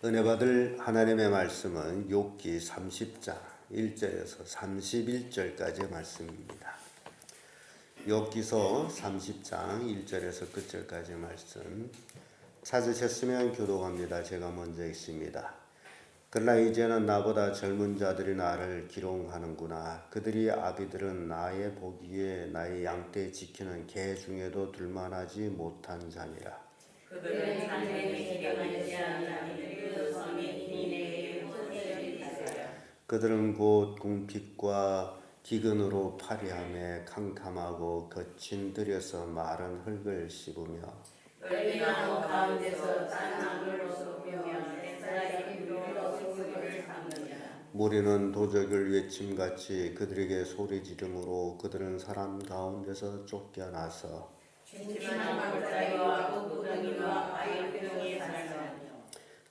은혜 받을 하나님의 말씀은 욥기 30장 1절에서 31절까지의 말씀입니다. 욥기서 30장 1절에서 끝절까지의 말씀 찾으셨으면 교독합니다. 제가 먼저 읽습니다. 그러나 이제는 나보다 젊은 자들이 나를 기롱하는구나. 그들이 아비들은 나의 보기에 나의 양떼 지키는 개 중에도 둘만하지 못한 자니라. 그들은 장래에 실행하지 아니하니 그 선이 내게 무엇이리까요. 그들은 곧 궁핍과 기근으로 파리하며 캄캄하고 거친 들여서 마른 흙을 씹으며 떨기나무 가운데서 짠 나물로 쏟으며 햇살이 불로 수구를 삼느니라. 무리는 도적을 외침같이 그들에게 소리 지르므로 그들은 사람 가운데서 쫓겨나서 침침한 골짜기와 구덩이와 바위병에 살며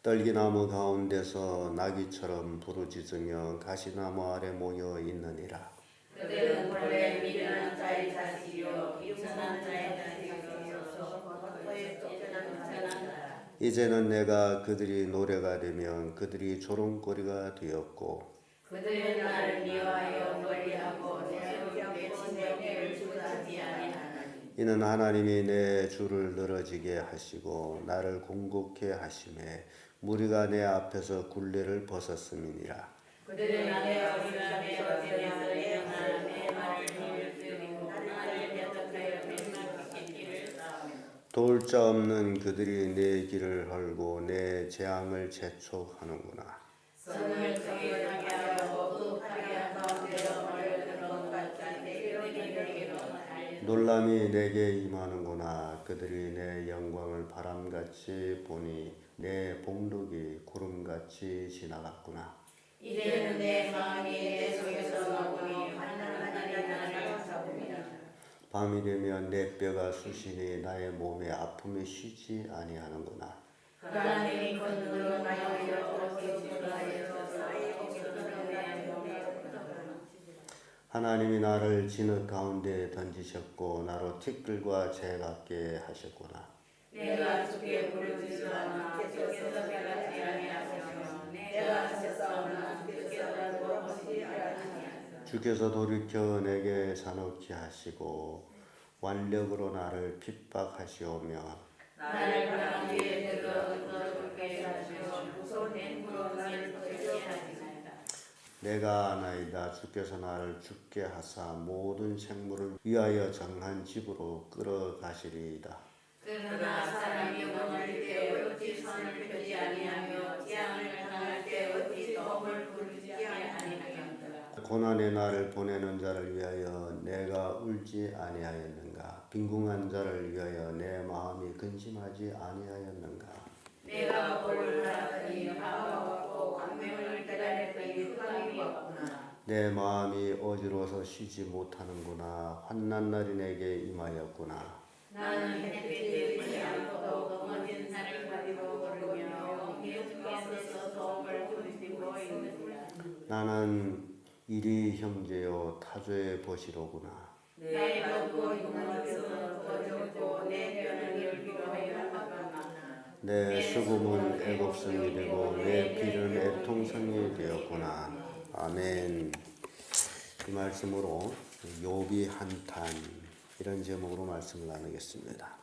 떨기나무 가운데서 나귀처럼 부르짖으며 가시나무 아래 모여 있느니라. 그들은 본래 미련한 자의 자식이요 비천한 자의 자식이어서 겉에 쫓겨난 자라. 이제는 내가 그들이 노래가 되면 그들이 조롱거리가 되었고 그들은 나를 미워하여 멀리하고 내 친정에를 주다지 아니하나니. 이는 하나님이 내 주를 늘어지게 하시고 나를 공곡해 하심에 무리가 내 앞에서 굴레를 벗었음이니라. 그들은 내 어리가 내 어리에서 내 말을 들으리고 나를 배척하여 맹랑하게 길을 싸우며 도울 자 없는 그들이 내 길을 헐고 내 재앙을 재촉하는구나. 성을 정결하게 하고 그 파괴한 가운데로 몰려든 것같이 내게로 달리는 놀람이 내게 임하는구나. 그들이 내 영광을 바람같이 보니 내 복록이 구름같이 지나갔구나. 이제는 내 마음이 내 속에서 나오니 환난하니 나를 잡으리라. 밤이 되면 내 뼈가 쑤시니 나의 몸에 아픔이 쉬지 아니하는구나. 하나님이 큰 눈으로 나를 지키시하여서 하나님이 나를 진흙 가운데 던지셨고 나로 티끌과 재 같게 하셨구나. 내가 주께 부르짖으나 주께서 대답하지 아니하시며 내가 하셨사오나 주께서 돌보시지 아니하시며 주께서 돌이켜 내게 잔혹히 하시고 완력으로 나를 핍박하시오며 나를 바람 위에 들어줄게 하시고 무서운 행으로 나를 표시하시나이다. 내가 아나이다. 주께서 나를 죽게 하사 모든 생물을 위하여 정한 집으로 끌어가시리이다. 그러나 사람이 원할 때 어찌 선을 펴지 아니하며 재앙을 당할 때 어찌 도움을 부르지 아니하였느냐. 고난의 날을 보내는 자를 위하여 내가 울지 아니하였는가. 빈궁한 자를 위하여 내 마음이 근심하지 아니하였는가. 내가 볼을 하더니 화가 왔고 광명을 기다렸더니 흑암이 왔구나. 내 마음이 어지러워서 쉬지 못하는구나. 환난 날이 내게 임하였구나. 나는 햇빛이 뜨지 않고도 넘어진 살을 가지고 걸으며 계속해서 소음을 부딪히고 있느니라. 나는 이리 형제여 타조의 벗이로구나. 내 겉고 눈을 거졌고 내 뼈는 열기로 해가다가 내 수금은 애곡성이 되고 내 피는 애통성이 되었구나. 아멘. 이 말씀으로 욥이 한탄 이런 제목으로 말씀을 나누겠습니다.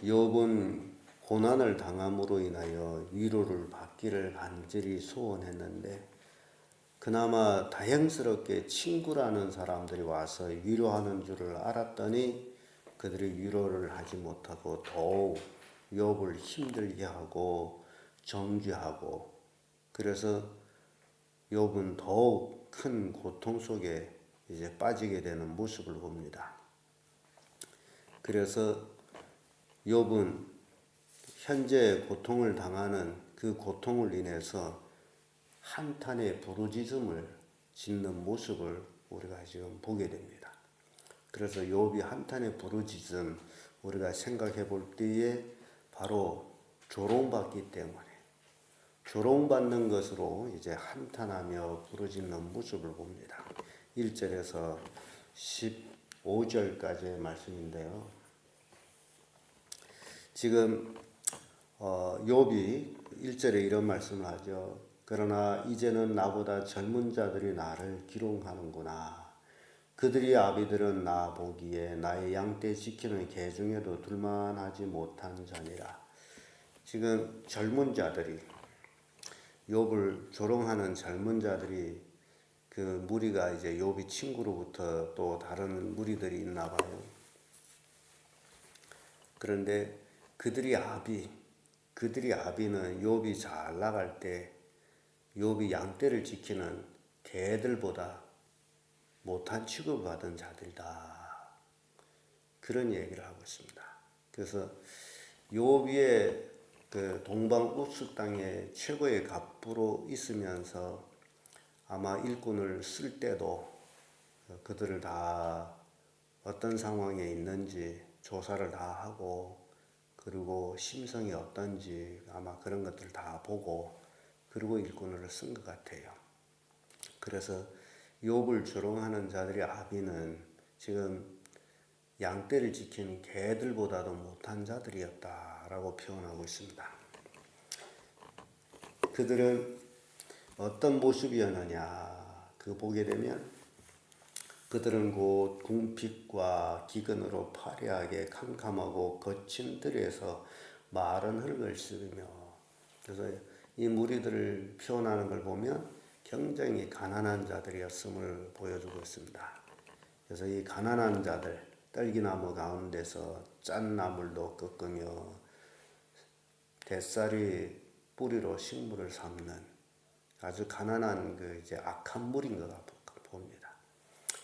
욥은 고난을 당함으로 인하여 위로를 받기를 간절히 소원했는데 그나마 다행스럽게 친구라는 사람들이 와서 위로하는 줄을 알았더니 그들이 위로를 하지 못하고 더욱 욥을 힘들게 하고 정죄하고 그래서 욥은 더욱 큰 고통 속에 이제 빠지게 되는 모습을 봅니다. 그래서 욥은 현재 고통을 당하는 그 고통을 인해서 한탄의 부르짖음을 짓는 모습을 우리가 지금 보게 됩니다. 그래서 욥이 한탄의 부르짖음 우리가 생각해 볼 때에 바로 조롱받기 때문에 조롱받는 것으로 이제 한탄하며 부르짖는 모습을 봅니다. 1절에서 15절까지의 말씀인데요. 지금 욥이 1절에 이런 말씀을 하죠. 그러나 이제는 나보다 젊은 자들이 나를 기롱하는구나. 그들의 아비들은 나 보기에 나의 양떼 지키는 개 중에도 둘만하지 못한 자니라. 지금 젊은 자들이 욥을 조롱하는 젊은 자들이 그 무리가 이제 욥이 친구로부터 또 다른 무리들이 있나 봐요. 그런데 그들이 아비는 욥이 잘 나갈 때 욥이 양떼를 지키는 개들보다 못한 취급을 받은 자들이다. 그런 얘기를 하고 있습니다. 그래서 욥의 그 동방 우스 땅의 최고의 갑부로 있으면서 아마 일꾼을 쓸 때도 그들을 다 어떤 상황에 있는지 조사를 다 하고 그리고 심성이 어떤지 아마 그런 것들을 다 보고 그리고 일꾼을 쓴 것 같아요. 그래서 욥을 조롱하는 자들의 아비는 지금 양떼를 지키는 개들보다도 못한 자들이었다라고 표현하고 있습니다. 그들은 어떤 모습이었느냐 그 보게 되면 그들은 곧 궁핍과 기근으로 파리하게 캄캄하고 거친 들에서 마른 흙을 씹으며 그래서 이 무리들을 표현하는 걸 보면 굉장히 가난한 자들이었음을 보여주고 있습니다. 그래서 이 가난한 자들 딸기나무 가운데서 짠 나물도 꺾으며 뱃살이 뿌리로 식물을 삼는 아주 가난한 그 이제 악한 물인 것 봅니다.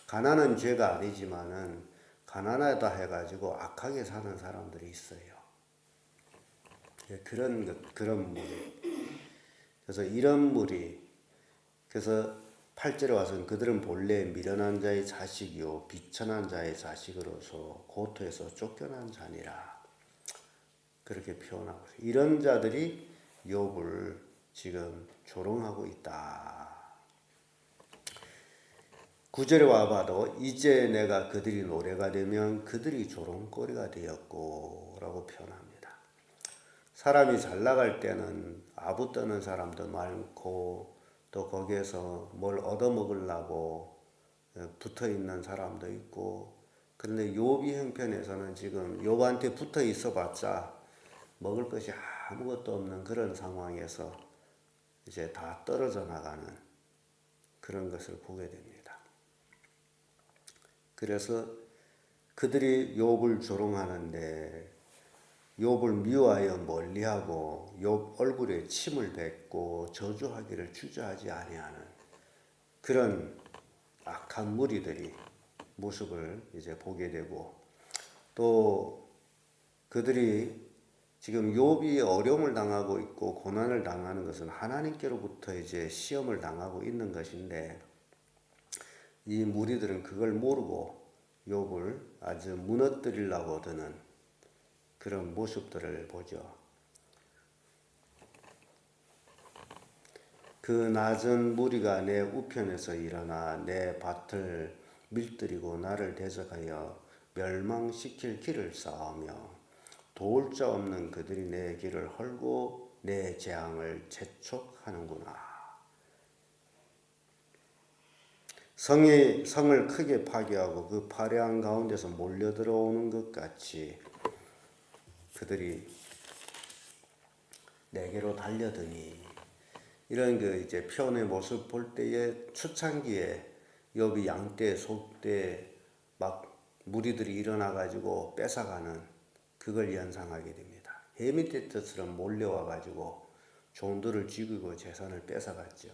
가난은 죄가 아니지만은 가난하다 해가지고 악하게 사는 사람들이 있어요. 그런 무리. 그래서 이런 무리. 그래서 8절에 와서는 그들은 본래 미련한 자의 자식이요 비천한 자의 자식으로서 고토에서 쫓겨난 자니라. 그렇게 표현하고 있어요. 이런 자들이 욥을 지금 조롱하고 있다. 9절에 와봐도 이제 내가 그들이 노래가 되면 그들이 조롱거리가 되었고 라고 표현합니다. 사람이 잘 나갈 때는 아부 떠는 사람도 많고 또 거기에서 뭘 얻어먹으려고 붙어 있는 사람도 있고 그런데 욥이 형편에서는 지금 욥한테 붙어 있어 봤자 먹을 것이 아무것도 없는 그런 상황에서 이제 다 떨어져 나가는 그런 것을 보게 됩니다. 그래서 그들이 욥을 조롱하는데 욥을 미워하여 멀리하고 욥 얼굴에 침을 뱉고 저주하기를 주저하지 아니하는 그런 악한 무리들이 모습을 이제 보게 되고 또 그들이 지금 욥이 어려움을 당하고 있고 고난을 당하는 것은 하나님께로부터 이제 시험을 당하고 있는 것인데 이 무리들은 그걸 모르고 욥을 아주 무너뜨리려고 드는 그런 모습들을 보죠. 그 낮은 무리가 내 우편에서 일어나 내 밭을 밀들이고 나를 대적하여 멸망시킬 길을 쌓으며 도울 자 없는 그들이 내 길을 헐고 내 재앙을 재촉하는구나. 성을 크게 파괴하고 그 파괴한 가운데서 몰려 들어오는 것 같이 그들이 내게로 달려드니 이런 그 이제 표현의 모습 볼 때에 초창기에 욥이 양떼, 소떼 막 무리들이 일어나 가지고 뺏어가는 그걸 연상하게 됩니다. 헤미테트처럼 몰려와 가지고 종들을 죽이고 재산을 뺏어갔죠.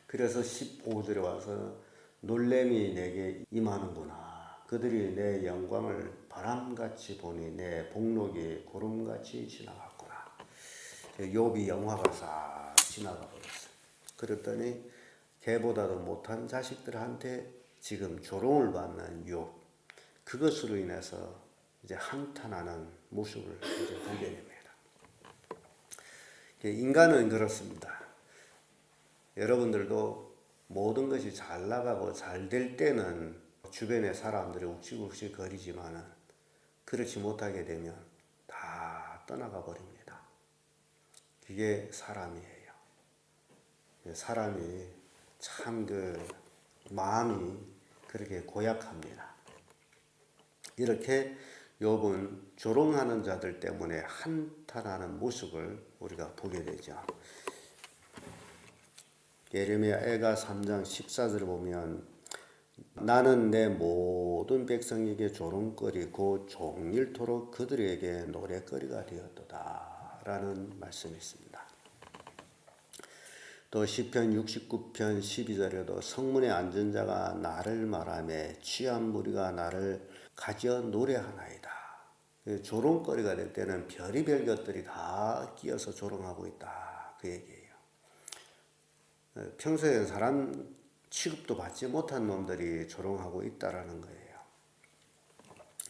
그래서 15절에 와서 놀램이 내게 임하는구나. 그들이 내 영광을 바람같이 보니 내 복록이 구름같이 지나갔구나. 욥이 영화가 싹 지나가 버렸어요. 그랬더니 개보다도 못한 자식들한테 지금 조롱을 받는 욥. 그것으로 인해서 이제 한탄하는 모습을 이제 보게 됩니다. 인간은 그렇습니다. 여러분들도 모든 것이 잘 나가고 잘 될 때는 주변의 사람들이 욱직욱직 거리지만은 그렇지 못하게 되면 다 떠나가 버립니다. 그게 사람이에요. 사람이 참 마음이 그렇게 고약합니다. 이렇게 욥은 조롱하는 자들 때문에 한탄하는 모습을 우리가 보게 되죠. 예레미야 애가 3장 14절을 보면 나는 내 모든 백성에게 조롱거리고 종일토록 그들에게 노래거리가 되었도다 라는 말씀이 있습니다. 또 시편 69편 12절에도 성문에 앉은 자가 나를 말하며 취한 무리가 나를 가져 노래하나이다. 조롱거리가 될 때는 별의별 것들이 다 끼어서 조롱하고 있다 그 얘기예요. 평소에 사람 취급도 받지 못한 놈들이 조롱하고 있다라는 거예요.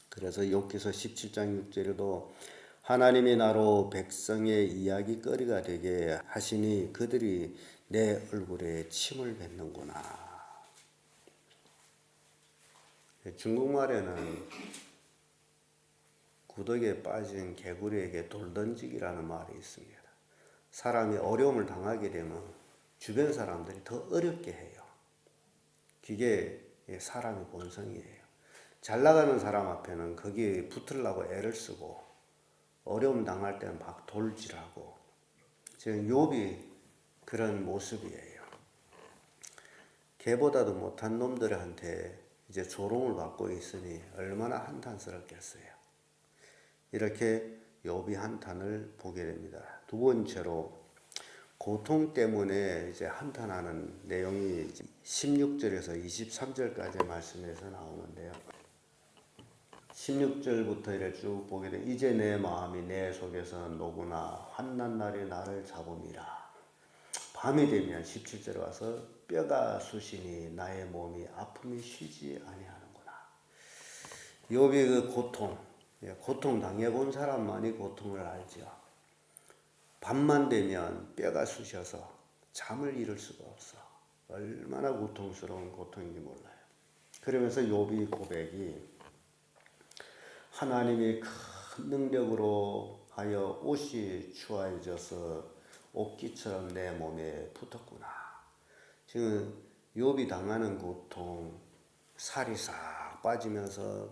그래서 욥기서 17장 6절에도 하나님이 나로 백성의 이야기거리가 되게 하시니 그들이 내 얼굴에 침을 뱉는구나. 중국말에는 구덕에 빠진 개구리에게 돌 던지기라는 말이 있습니다. 사람이 어려움을 당하게 되면 주변 사람들이 더 어렵게 해요. 그게 사람의 본성이에요. 잘 나가는 사람 앞에는 거기에 붙으려고 애를 쓰고 어려움 당할 때는 막 돌질하고 지금 욥이 그런 모습이에요. 개보다도 못한 놈들한테 이제 조롱을 받고 있으니 얼마나 한탄스럽겠어요. 이렇게 욥이 한탄을 보게 됩니다. 두 번째로 고통 때문에 이제 한탄하는 내용이 16절에서 23절까지 말씀에서 나오는데요. 16절부터 이렇게 쭉 보게 돼. 이제 내 마음이 내 속에서 노구나 환난 날에 나를 잡음이라. 밤이 되면 17절 와서 뼈가 쑤시니 나의 몸이 아픔이 쉬지 아니하는구나. 욥이 그 고통 당해본 사람만이 고통을 알죠. 밤만 되면 뼈가 쑤셔서 잠을 이룰 수가 없어. 얼마나 고통스러운 고통인지 몰라요. 그러면서 욥이 고백이 하나님이 큰 능력으로 하여 옷이 추하여져서 옷깃처럼 내 몸에 붙었구나. 지금 욥이 당하는 고통, 살이 싹 빠지면서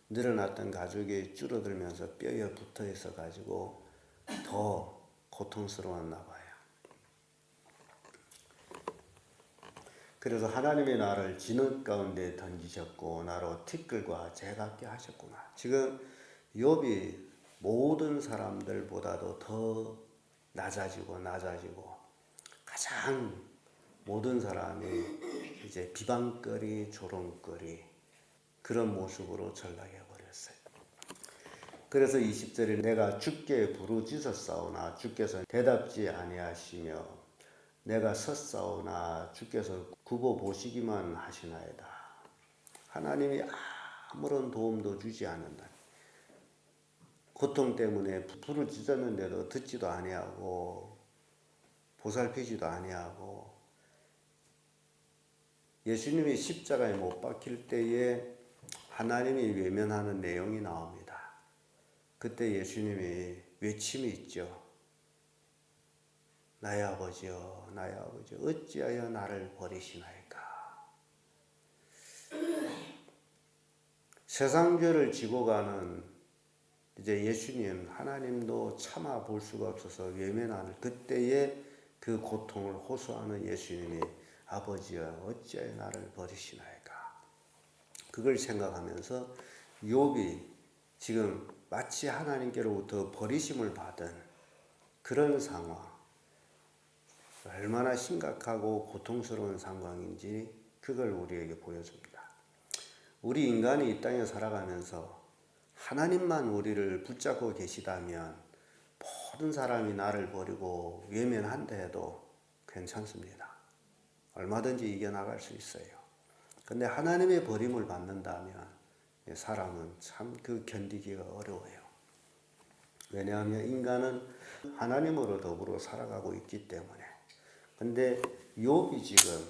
늘어났던 가죽이 줄어들면서 뼈에 붙어 있어 가지고 더 고통스러웠나 봐요. 그래서 하나님이 나를 진흙 가운데 던지셨고 나로 티끌과 재같게 하셨구나. 지금 욥이 모든 사람들보다도 더 낮아지고 가장 모든 사람이 이제 비방거리, 조롱거리 그런 모습으로 전락해 버렸어요. 그래서 20절에 내가 주께 부르짖었사오나 주께서 대답지 아니하시며 내가 섰사오나 주께서 굽어 보시기만 하시나이다. 하나님이 아무런 도움도 주지 않는다. 고통 때문에 부르짖었는데도 듣지도 아니하고 보살피지도 아니하고 예수님이 십자가에 못 박힐 때에 하나님이 외면하는 내용이 나옵니다. 그때 예수님이 외침이 있죠. 나의 아버지여, 나의 아버지여, 어찌하여 나를 버리시나이까. 세상 죄를 지고 가는 이제 예수님, 하나님도 참아 볼 수가 없어서 외면하는 그때의 그 고통을 호소하는 예수님이 아버지여, 어찌하여 나를 버리시나이까. 그걸 생각하면서 욥이 지금 마치 하나님께로부터 버리심을 받은 그런 상황, 얼마나 심각하고 고통스러운 상황인지 그걸 우리에게 보여줍니다. 우리 인간이 이 땅에 살아가면서 하나님만 우리를 붙잡고 계시다면 모든 사람이 나를 버리고 외면한다 해도 괜찮습니다. 얼마든지 이겨나갈 수 있어요. 근데 하나님의 버림을 받는다면 사람은 참 견디기가 어려워요. 왜냐하면 인간은 하나님으로 더불어 살아가고 있기 때문에. 근데 욥이 지금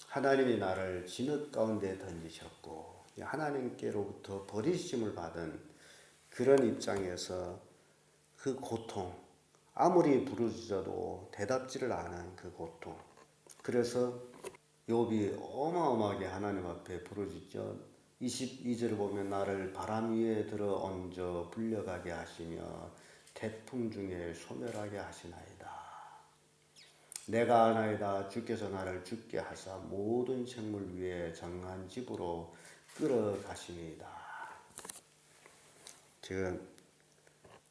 하나님이 나를 진흙 가운데 던지셨고 하나님께로부터 버리심을 받은 그런 입장에서 그 고통, 아무리 부르짖어도 대답지를 않은 그 고통. 그래서 욥이 어마어마하게 하나님 앞에 부르짖죠. 22절을 보면 나를 바람 위에 들어 얹어 불려가게 하시며 태풍 중에 소멸하게 하시나이다. 내가 아나이다. 주께서 나를 죽게 하사 모든 생물 위에 정한 집으로 끌어가시니이다. 지금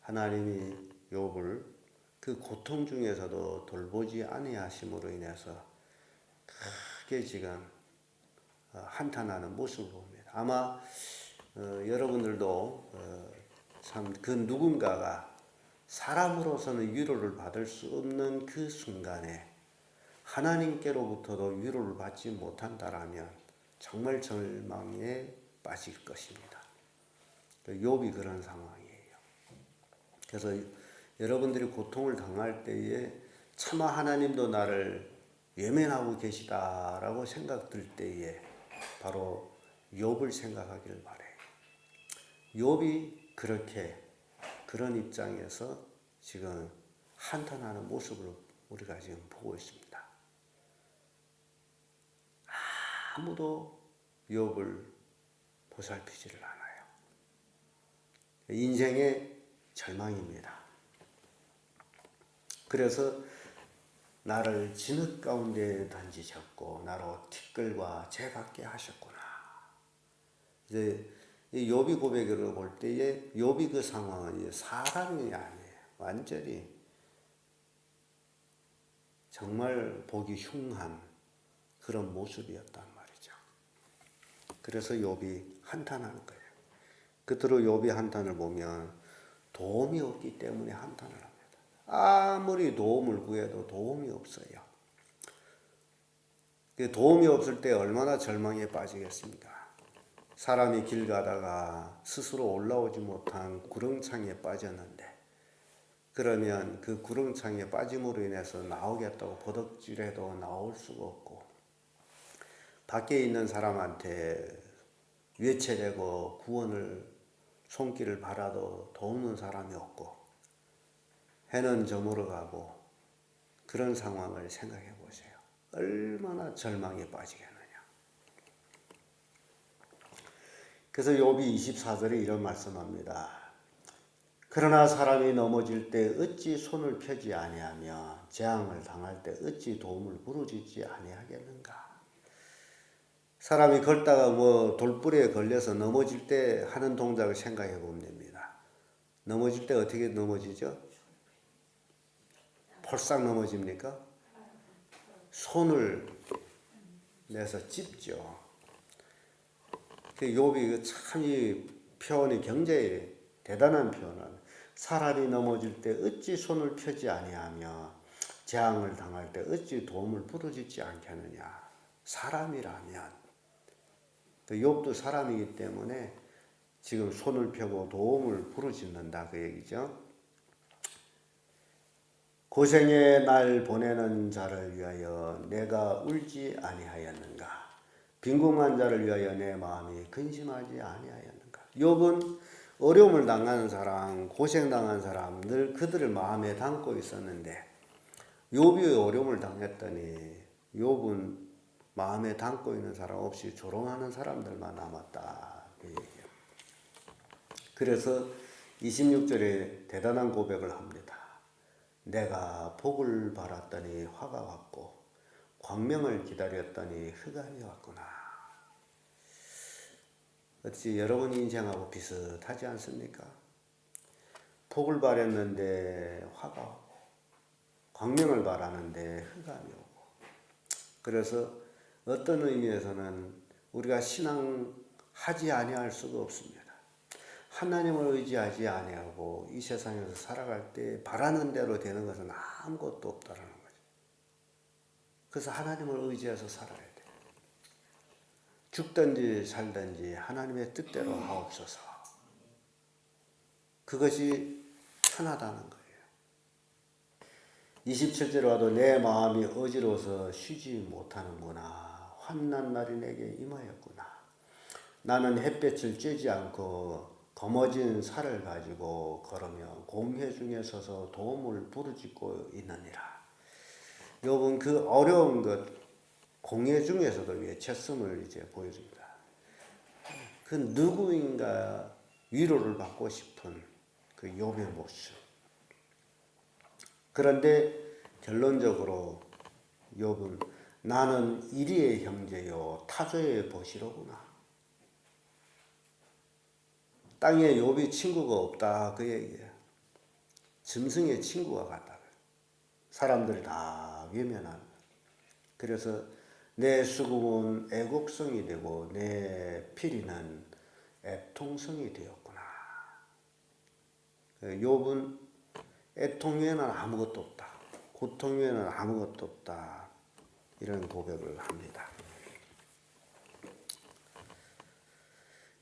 하나님이 욥을 그 고통 중에서도 돌보지 아니하심으로 인해서 크게 지금 한탄하는 모습을 봅니다. 아마 여러분들도 참 그 누군가가 사람으로서는 위로를 받을 수 없는 그 순간에 하나님께로부터도 위로를 받지 못한다라면 정말 절망에 빠질 것입니다. 욥이 그런 상황이에요. 그래서 여러분들이 고통을 당할 때에 차마 하나님도 나를 외면하고 계시다라고 생각될 때에 바로 욥을 생각하기를 바래요. 욥이 그렇게 그런 입장에서 지금 한탄하는 모습을 우리가 지금 보고 있습니다. 아무도 욥을 보살피지를 않아요. 인생의 절망입니다. 그래서 나를 진흙 가운데 던지셨고 나로 티끌과 재받게 하셨구나. 이제 이 욥이 고백을 볼 때에 욥이 그 상황은 사람이 아니에요. 완전히 정말 보기 흉한 그런 모습이었단 말이죠. 그래서 욥이 한탄하는 거예요. 끝으로 욥이 한탄을 보면 도움이 없기 때문에 한탄을 합니다. 아무리 도움을 구해도 도움이 없어요. 도움이 없을 때 얼마나 절망에 빠지겠습니까? 사람이 길 가다가 스스로 올라오지 못한 구렁창에 빠졌는데 그러면 그 구렁창에 빠짐으로 인해서 나오겠다고 버덕질해도 나올 수가 없고 밖에 있는 사람한테 외쳐내고 구원을 손길을 바라도 도우는 사람이 없고 해는 저물어 가고 그런 상황을 생각해 보세요. 얼마나 절망에 빠지겠느냐. 그래서 욥이 24절에 이런 말씀합니다. 그러나 사람이 넘어질 때 어찌 손을 펴지 아니하며 재앙을 당할 때 어찌 도움을 부르짖지 아니하겠는가. 사람이 걷다가 돌부리에 걸려서 넘어질 때 하는 동작을 생각해 보면 됩니다. 넘어질 때 어떻게 넘어지죠? 폴싹 넘어집니까? 손을 내서 찝죠. 욥이 참 이 표현이 굉장히 대단한 표현은 사람이 넘어질 때 어찌 손을 펴지 아니하며 재앙을 당할 때 어찌 도움을 부르짖지 않겠느냐. 사람이라면 욥도 사람이기 때문에 지금 손을 펴고 도움을 부르짖는다 그 얘기죠. 고생의 날 보내는 자를 위하여 내가 울지 아니하였는가. 빈궁한 자를 위하여 내 마음이 근심하지 아니하였는가. 욥은 어려움을 당하는 사람, 고생당한 사람 늘 그들을 마음에 담고 있었는데 욥이 어려움을 당했더니 욥은 마음에 담고 있는 사람 없이 조롱하는 사람들만 남았다 그 얘기예요. 그래서 26절에 대단한 고백을 합니다. 내가 복을 바랐더니 화가 왔고 광명을 기다렸더니 흑암이 왔구나. 어찌 여러분 인생하고 비슷하지 않습니까? 복을 바랬는데 화가 오고 광명을 바라는데 흑암이 오고. 그래서 어떤 의미에서는 우리가 신앙하지 아니할 수가 없습니다. 하나님을 의지하지 아니하고 이 세상에서 살아갈 때 바라는 대로 되는 것은 아무것도 없다라는 거죠. 그래서 하나님을 의지해서 살아야 돼. 죽든지 살든지 하나님의 뜻대로 하옵소서. 그것이 편하다는 거예요. 27절에 와도 내 마음이 어지러워서 쉬지 못하는구나. 환난 날이 내게 임하였구나. 나는 햇볕을 쬐지 않고 거머진 살을 가지고 걸으며 공회 중에 서서 도움을 부르짖고 있느니라. 욥은 그 어려운 것 공회 중에서도 외쳤음을 이제 보여줍니다. 그 누구인가 위로를 받고 싶은 그 욥의 모습. 그런데 결론적으로 욥은 나는 이리의 형제요 타조의 보시로구나. 땅에 욥이 친구가 없다 그 얘기야. 짐승의 친구가 같다. 사람들이 다 외면하는. 그래서 내 수금은 애곡성이 되고 내 피리는 애통성이 되었구나. 욥은 애통 외에는 아무것도 없다. 고통 외에는 아무것도 없다. 이런 고백을 합니다.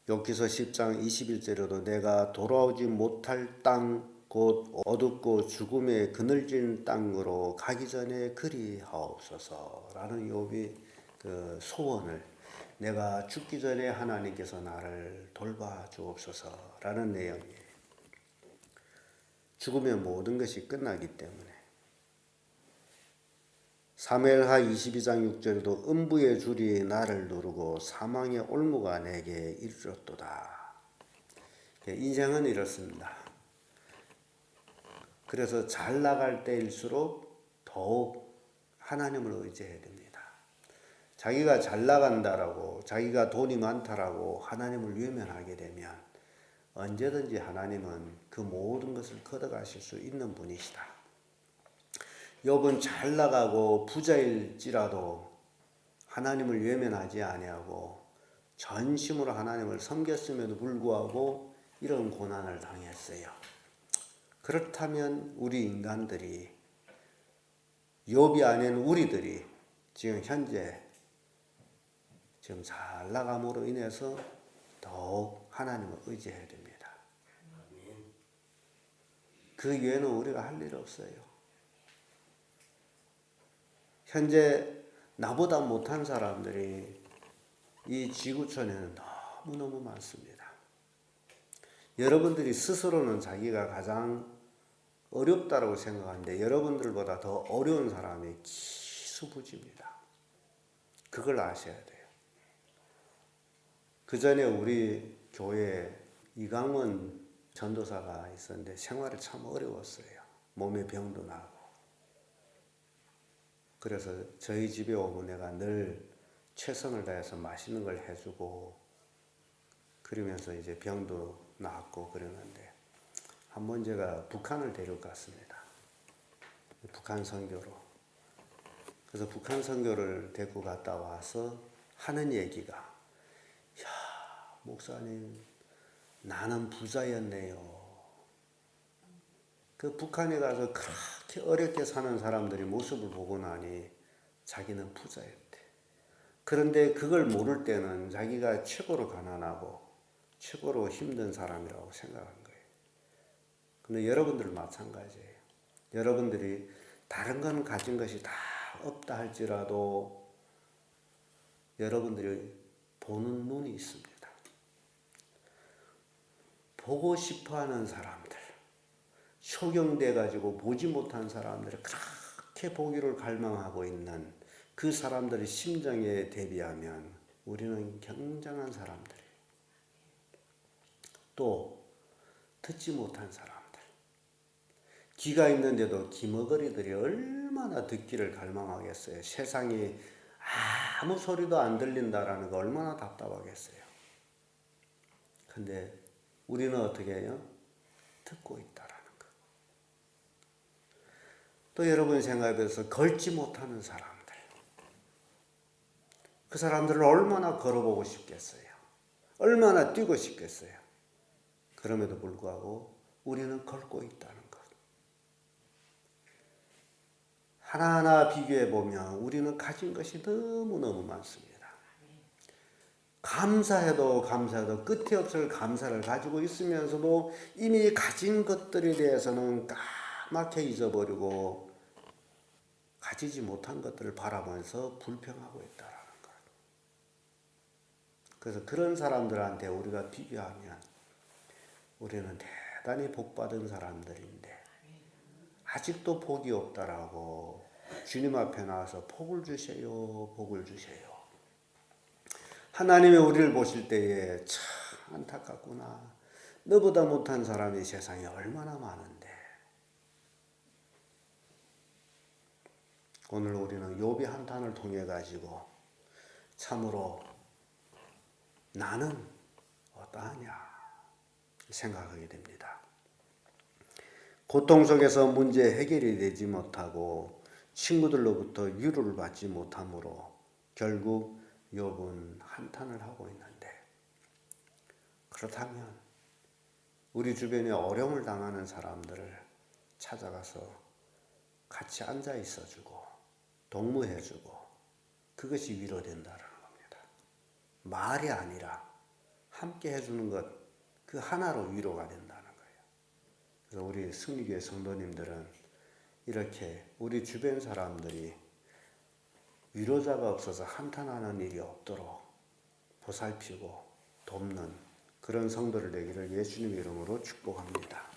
욥기서 10장 21절에도 내가 돌아오지 못할 땅 곧 어둡고 죽음의 그늘진 땅으로 가기 전에 그리하옵소서라는 욥이 그 소원을 내가 죽기 전에 하나님께서 나를 돌봐 주옵소서라는 내용이에요. 죽으면 모든 것이 끝나기 때문에. 사무엘하 22장 6절에도 음부의 줄이 나를 누르고 사망의 올무가 내게 이르렀도다. 인생은 이렇습니다. 그래서 잘 나갈 때일수록 더욱 하나님을 의지해야 됩니다. 자기가 잘 나간다라고 자기가 돈이 많다라고 하나님을 외면하게 되면 언제든지 하나님은 그 모든 것을 걷어가실 수 있는 분이시다. 욥은 잘 나가고 부자일지라도 하나님을 외면하지 아니하고 전심으로 하나님을 섬겼음에도 불구하고 이런 고난을 당했어요. 그렇다면 우리 인간들이 욥이 아닌 우리들이 지금 현재 지금 잘 나감으로 인해서 더욱 하나님을 의지해야 됩니다. 그 외에는 우리가 할 일 없어요. 현재 나보다 못한 사람들이 이 지구촌에는 너무너무 많습니다. 여러분들이 스스로는 자기가 가장 어렵다고 생각하는데 여러분들보다 더 어려운 사람이 기수부지입니다. 그걸 아셔야 돼요. 그 전에 우리 교회에 이강원 전도사가 있었는데 생활이 참 어려웠어요. 몸에 병도 나고. 그래서 저희 집에 오면 내가 늘 최선을 다해서 맛있는 걸 해주고 그러면서 이제 병도 나았고 그러는데 한번 제가 북한을 데려갔습니다. 북한 선교로. 그래서 북한 선교를 데리고 갔다 와서 하는 얘기가 야 목사님 나는 부자였네요. 그 북한에 가서 그렇게 어렵게 사는 사람들이 모습을 보고 나니 자기는 부자였대. 그런데 그걸 모를 때는 자기가 최고로 가난하고 최고로 힘든 사람이라고 생각한 거예요. 근데 여러분들 마찬가지예요. 여러분들이 다른 건 가진 것이 다 없다 할지라도 여러분들이 보는 눈이 있습니다. 보고 싶어하는 사람들, 쇼경돼 가지고 보지 못한 사람들을 그렇게 보기를 갈망하고 있는 그 사람들의 심정에 대비하면 우리는 굉장한 사람들이에요. 또 듣지 못한 사람들, 귀가 있는데도 귀머거리들이 얼마나 듣기를 갈망하겠어요. 세상에 아무 소리도 안 들린다라는 거 얼마나 답답하겠어요. 근데 우리는 어떻게 해요? 듣고 있다라는 거. 또 여러분이 생각해보세요. 걸지 못하는 사람들. 그 사람들을 얼마나 걸어보고 싶겠어요. 얼마나 뛰고 싶겠어요. 그럼에도 불구하고 우리는 걸고 있다는 것. 하나하나 비교해보면 우리는 가진 것이 너무너무 많습니다. 감사해도 끝이 없을 감사를 가지고 있으면서도 이미 가진 것들에 대해서는 까맣게 잊어버리고 가지지 못한 것들을 바라보면서 불평하고 있다는 것. 그래서 그런 사람들한테 우리가 비교하면 우리는 대단히 복받은 사람들인데 아직도 복이 없다라고 주님 앞에 나와서 복을 주세요, 복을 주세요. 하나님이 우리를 보실 때에 참 안타깝구나. 너보다 못한 사람이 세상에 얼마나 많은데. 오늘 우리는 욥이 한탄을 통해 가지고 참으로 나는 어떠하냐 생각하게 됩니다. 고통 속에서 문제 해결이 되지 못하고 친구들로부터 위로를 받지 못하므로 결국 욥은 한탄을 하고 있는데, 그렇다면 우리 주변에 어려움을 당하는 사람들을 찾아가서 같이 앉아 있어주고 동무해주고 그것이 위로된다는 겁니다. 말이 아니라 함께 해주는 것, 그 하나로 위로가 된다는 거예요. 그래서 우리 승리교회 성도님들은 이렇게 우리 주변 사람들이 위로자가 없어서 한탄하는 일이 없도록 보살피고 돕는 그런 성도를 되기를 예수님의 이름으로 축복합니다.